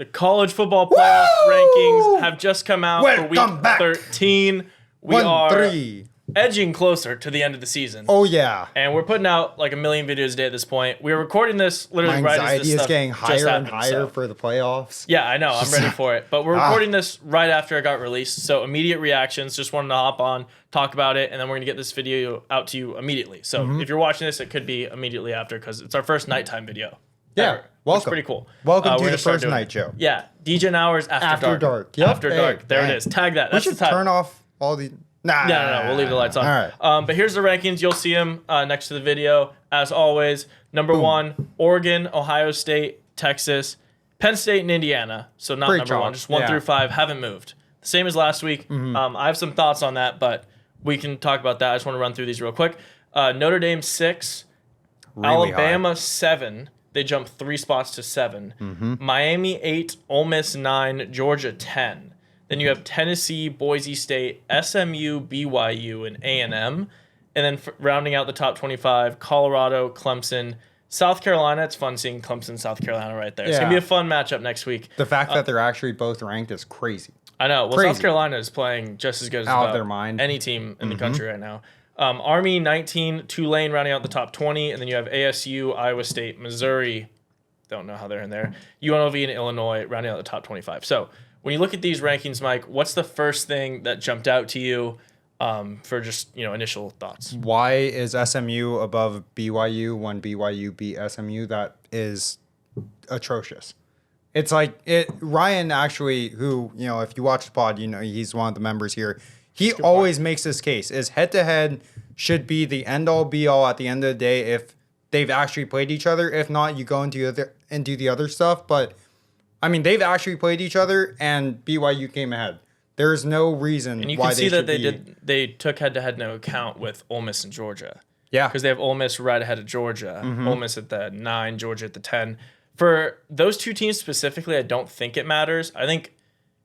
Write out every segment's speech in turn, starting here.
The college football playoff rankings have just come out for Welcome week back. 13. We are 1-3. edging closer to the end of the season. Oh, yeah. And we're putting out like a million videos a day at this point. We are recording this My literally right as anxiety this is stuff getting just higher and happened, higher so. for the playoffs. Yeah, I know. I'm ready for it. But we're recording this right after it got released. So immediate reactions. Just wanted to hop on, talk about it, and then we're going to get this video out to you immediately. So if you're watching this, it could be immediately after because it's our first nighttime video. Yeah, ever, which is welcome. pretty cool. Welcome We're to gonna the start first doing night it. show. Yeah, DJ Hours after dark. Yep. After dark. There it is. Tag that. That's We should the time. turn off all the... Nah. No. We'll leave the lights on. All right. But here's the rankings. You'll see them next to the video. As always, number 1, Oregon, Ohio State, Texas, Penn State, and Indiana. So not Pretty number 1. chalk. Just 1 through 5 haven't moved. Same as last week. I have some thoughts on that, but we can talk about that. I just want to run through these real quick. Notre Dame 6, Really Alabama 7. They jumped 3 spots to 7. Miami 8, Ole Miss 9, Georgia 10. Then you have Tennessee, Boise State, SMU, BYU, and A&M. And then rounding out the top 25, Colorado, Clemson, South Carolina. It's fun seeing Clemson, South Carolina right there. It's going to be a fun matchup next week. The fact that they're actually both ranked is crazy. I know. Well, Crazy. South Carolina is playing just as good as Out of about their mind. any team in the country right now. Army 19, Tulane rounding out the top 20, and then you have ASU, Iowa State, Missouri. Don't know how they're in there. UNLV and Illinois rounding out the top 25. So when you look at these rankings, Mike, what's the first thing that jumped out to you for just initial thoughts? Why is SMU above BYU when BYU beat SMU? That is atrocious. It's like Ryan actually, who, if you watch the pod, he's one of the members here. He always makes this case is head-to-head should be the end-all be-all at the end of the day if they've actually played each other. If not, you go into the other stuff. But, I mean, they've actually played each other, and BYU came ahead. There's no reason And you why can see they that they took head-to-head into account with Ole Miss and Georgia. Yeah. Because they have Ole Miss right ahead of Georgia. Ole Miss at the 9, Georgia at the 10. For those two teams specifically, I don't think it matters. I think,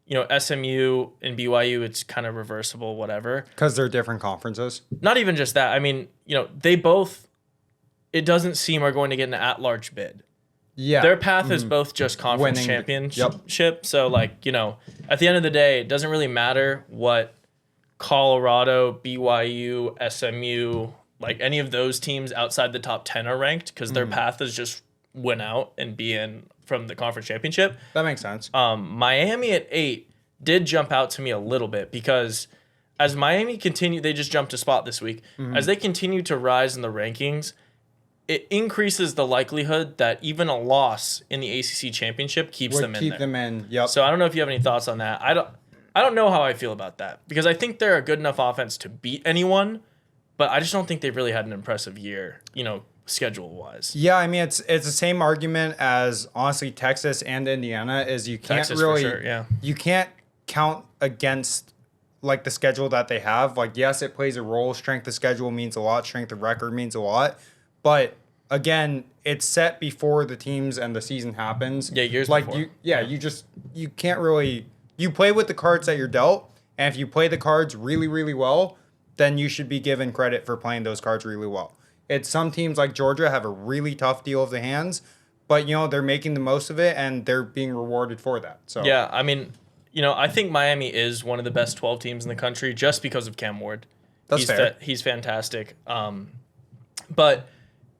SMU and BYU, it's kind of reversible, whatever. Because they're different conferences. Not even just that. I mean, they both, it doesn't seem are going to get an at-large bid. Yeah. Their path is both just conference Winning. championship. So, at the end of the day, it doesn't really matter what Colorado, BYU, SMU, any of those teams outside the top 10 are ranked because their path is just win out and be in from the conference championship. That makes sense. Miami at 8 did jump out to me a little bit because as Miami continued, they just jumped a spot this week. As they continue to rise in the rankings, it increases the likelihood that even a loss in the ACC championship keeps them in there. Yep. So I don't know if you have any thoughts on that. I don't know how I feel about that because I think they're a good enough offense to beat anyone, but I just don't think they've really had an impressive year, schedule wise. Yeah, I mean it's the same argument as honestly Texas and Indiana is you can't Texas really for sure, yeah. you can't count against the schedule that they have. Yes, it plays a role. Strength of schedule means a lot. Strength of record means a lot. But again, it's set before the teams and the season happens. Yeah, years before. You can't really you play with the cards that you're dealt, and if you play the cards really, really well, then you should be given credit for playing those cards really well. It's some teams like Georgia have a really tough deal of the hands, but they're making the most of it and they're being rewarded for that. So yeah, I mean, I think Miami is one of the best 12 teams in the country just because of Cam Ward. That's fair. He's fantastic. But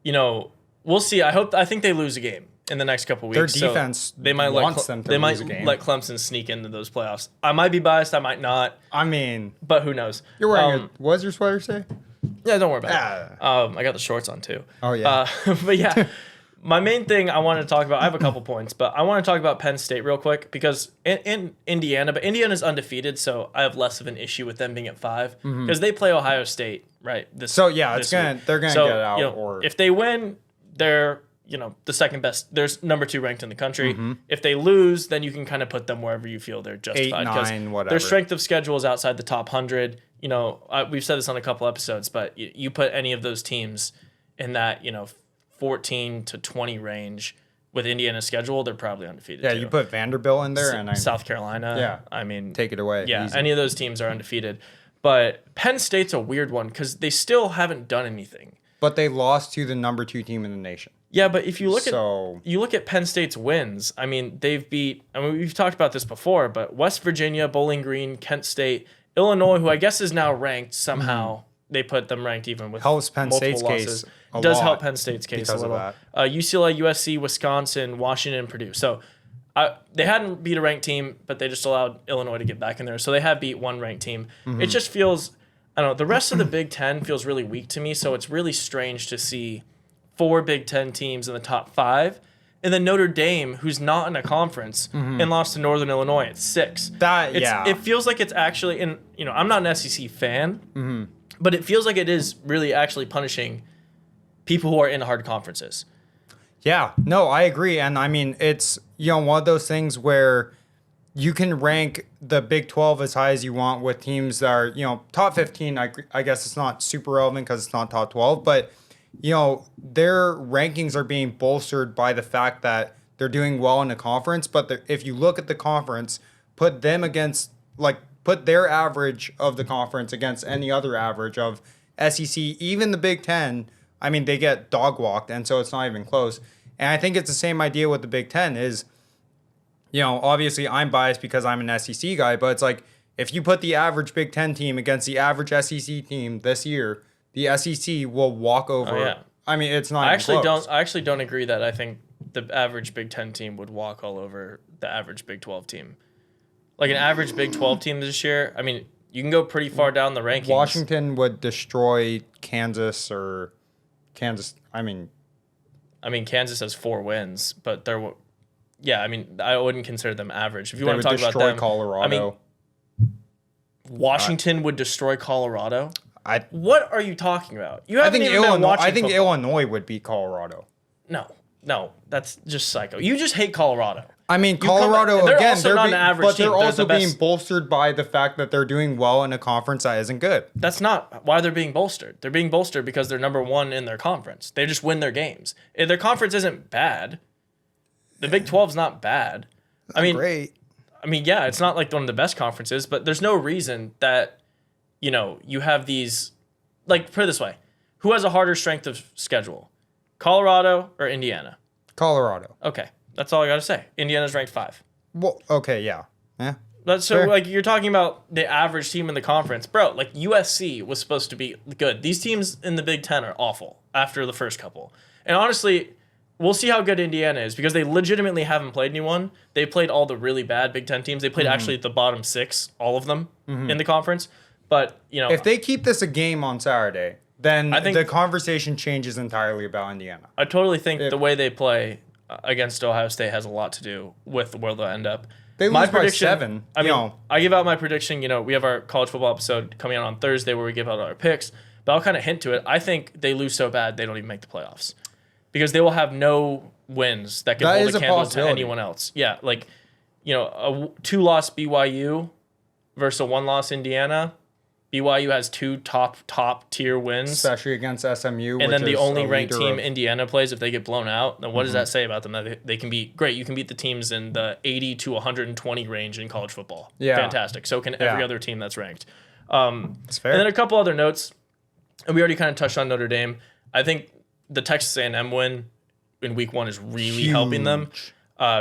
we'll see. I think they lose a game in the next couple weeks. Their defense they might wants them to lose a game. let Clemson sneak into those playoffs. I might be biased. I might not. I mean, but who knows? you're wearing what does your sweater say? Yeah, don't worry about it. I got the shorts on too. Oh yeah. But yeah, my main thing I wanted to talk about, I have a couple points, but I want to talk about Penn State real quick because in Indiana, but Indiana's undefeated, so I have less of an issue with them being at 5 because they play Ohio State, right? So yeah, they're gonna get out. Or if they win, they're the second best. There's number 2 ranked in the country. If they lose, then you can kind of put them wherever you feel they're justified. 8, 9, whatever. Their strength of schedule is outside the top 100. We've said this on a couple episodes, but you put any of those teams in that 14 to 20 range with Indiana's schedule, they're probably undefeated. Yeah, too. you put Vanderbilt in there, and South Carolina. Yeah, I mean, take it away. Yeah, Easy. any of those teams are undefeated, but Penn State's a weird one because they still haven't done anything. But they lost to the number 2 team in the nation. Yeah, but if you look So- at Penn State's wins, I mean, we've talked about this before, but West Virginia, Bowling Green, Kent State, Illinois, who I guess is now ranked somehow. They put them ranked even with Helps Penn multiple State's losses. case a Does lot help Penn State's case a because of little. that. UCLA, USC, Wisconsin, Washington, and Purdue. So they hadn't beat a ranked team, but they just allowed Illinois to get back in there. So they have beat one ranked team. It just feels, I don't know, the rest of the Big Ten feels really weak to me. So it's really strange to see 4 Big Ten teams in the top 5. And then Notre Dame, who's not in a conference, and lost to Northern Illinois at 6. It feels like it's actually, and I'm not an SEC fan, but it feels like it is really actually punishing people who are in hard conferences. Yeah, no, I agree. And I mean, it's, one of those things where you can rank the Big 12 as high as you want with teams that are, top 15. I guess it's not super relevant because it's not top 12, but, their rankings are being bolstered by the fact that they're doing well in the conference. But if you look at the conference, put them against, put their average of the conference against any other average of SEC, even the Big Ten, I mean, they get dog walked, and so it's not even close. And I think it's the same idea with the Big Ten is, obviously I'm biased because I'm an SEC guy, but it's like if you put the average Big Ten team against the average SEC team this year, the SEC will walk over. Oh, yeah. I mean, it's not. I actually don't agree that I think the average Big Ten team would walk all over the average Big 12 team. Like an average Big 12 team this year, I mean, you can go pretty far down the rankings. Washington would destroy Kansas. I mean, Kansas has 4 wins, but I wouldn't consider them average. If you want to talk about them, Colorado. Washington would destroy Colorado. What are you talking about? You haven't even been watching football. Illinois would beat Colorado. No, that's just psycho. You just hate Colorado. I mean, Colorado again, also not an average team. They're also being bolstered by the fact that they're doing well in a conference that isn't good. That's not why they're being bolstered. They're being bolstered because they're number 1 in their conference. They just win their games. Their conference isn't bad. The Big 12's not bad. Great. Yeah, it's not like one of the best conferences, but there's no reason that you have these, put it this way, who has a harder strength of schedule, Colorado or Indiana? Colorado. Okay, that's all I gotta say. Indiana's ranked 5. Well, okay, yeah. So fair. You're talking about the average team in the conference, bro. USC was supposed to be good. These teams in the Big Ten are awful after the first couple, and honestly, we'll see how good Indiana is because they legitimately haven't played anyone. They played all the really bad Big Ten teams. They played actually the bottom 6, all of them in the conference. But if they keep this a game on Saturday, then I think the conversation changes entirely about Indiana. I totally think the way they play against Ohio State has a lot to do with where they'll end up. They lose by 7. I give out my prediction. We have our college football episode coming out on Thursday where we give out our picks. But I'll kind of hint to it. I think they lose so bad they don't even make the playoffs because they will have no wins that can hold a candle to anyone else. Yeah, a 2-loss BYU versus a 1-loss Indiana. BYU has 2 top tier wins, especially against SMU. And then the only ranked team Indiana plays if they get blown out. Then what does that say about them? That they can beat? Great, you can beat the teams in the 80 to 120 range in college football. Yeah, fantastic. So can every other team that's ranked. That's fair. And then a couple other notes, and we already kind of touched on Notre Dame. I think the Texas A&M win in week 1 is really helping them.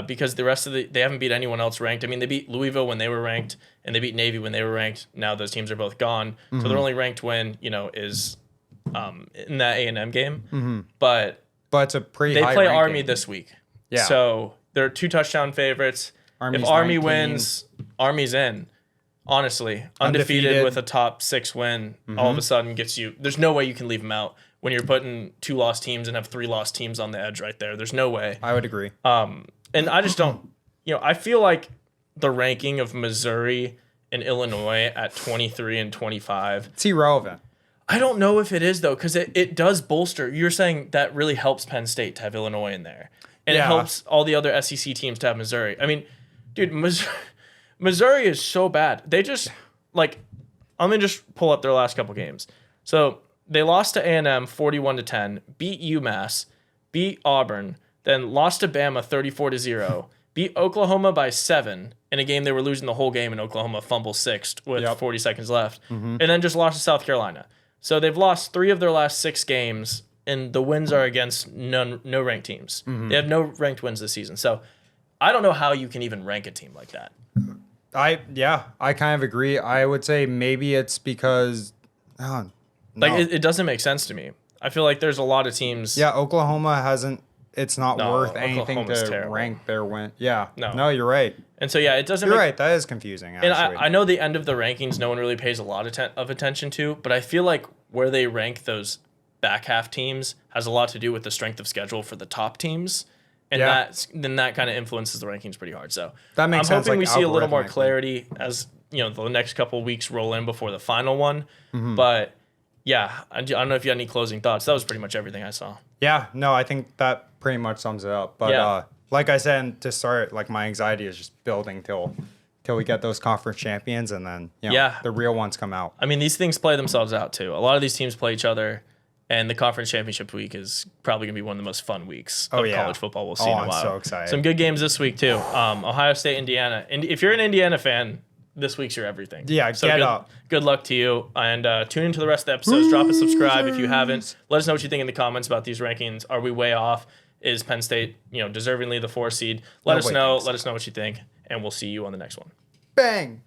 Because the rest of they haven't beat anyone else ranked. I mean, they beat Louisville when they were ranked, and they beat Navy when they were ranked. Now those teams are both gone, so their only ranked win, is in that A&M game. But it's a pretty. They high play ranking. Army this week, so they're 2 touchdown favorites. Army's if Army 19. wins, Army's in. Honestly, undefeated with a top 6 win, all of a sudden gets you. There's no way you can leave them out when you're putting 2 lost teams and have 3 lost teams on the edge right there. There's no way. I would agree. And I just don't, I feel like the ranking of Missouri and Illinois at 23 and 25. It's irrelevant. I don't know if it is, though, because it does bolster. You're saying that really helps Penn State to have Illinois in there. And it helps all the other SEC teams to have Missouri. I mean, dude, Missouri is so bad. They just, let me just pull up their last couple games. So they lost to A&M 41-10, beat UMass, beat Auburn, then lost to Bama 34-0, beat Oklahoma by 7 in a game they were losing the whole game, and Oklahoma fumble 6th with 40 seconds left, and then just lost to South Carolina. So they've lost 3 of their last 6 games and the wins are against no ranked teams. They have no ranked wins this season. So I don't know how you can even rank a team like that. I kind of agree. I would say maybe it's because It doesn't make sense to me. I feel like there's a lot of teams. Yeah, Oklahoma hasn't. It's not worth anything Oklahoma's to terrible. rank their win. Yeah. No. You're right. And so, it doesn't You're make. right. That is confusing, And actually. I know the end of the rankings, no one really pays a lot of attention to, but I feel like where they rank those back half teams has a lot to do with the strength of schedule for the top teams. And that kind of influences the rankings pretty hard. So That makes I'm sense, hoping like, we see a little more algorithmically. clarity as the next couple of weeks roll in before the final one. Mm-hmm. But yeah, I don't know if you had any closing thoughts. That was pretty much everything I saw. Yeah, no, I think that pretty much sums it up. But like I said to start, like my anxiety is just building till we get those conference champions, and then the real ones come out. I mean, these things play themselves out too. A lot of these teams play each other, and the conference championship week is probably gonna be one of the most fun weeks of college football we'll see in a while. I'm so excited. Some good games this week too. Ohio State, Indiana, and if you're an Indiana fan, this week's your everything. Yeah, get up. Good luck to you, and tune into the rest of the episodes. Drop a subscribe if you haven't. Let us know what you think in the comments about these rankings. Are we way off? Is Penn State, deservingly the 4 seed? Let us know. Let us know what you think, and we'll see you on the next one. Bang.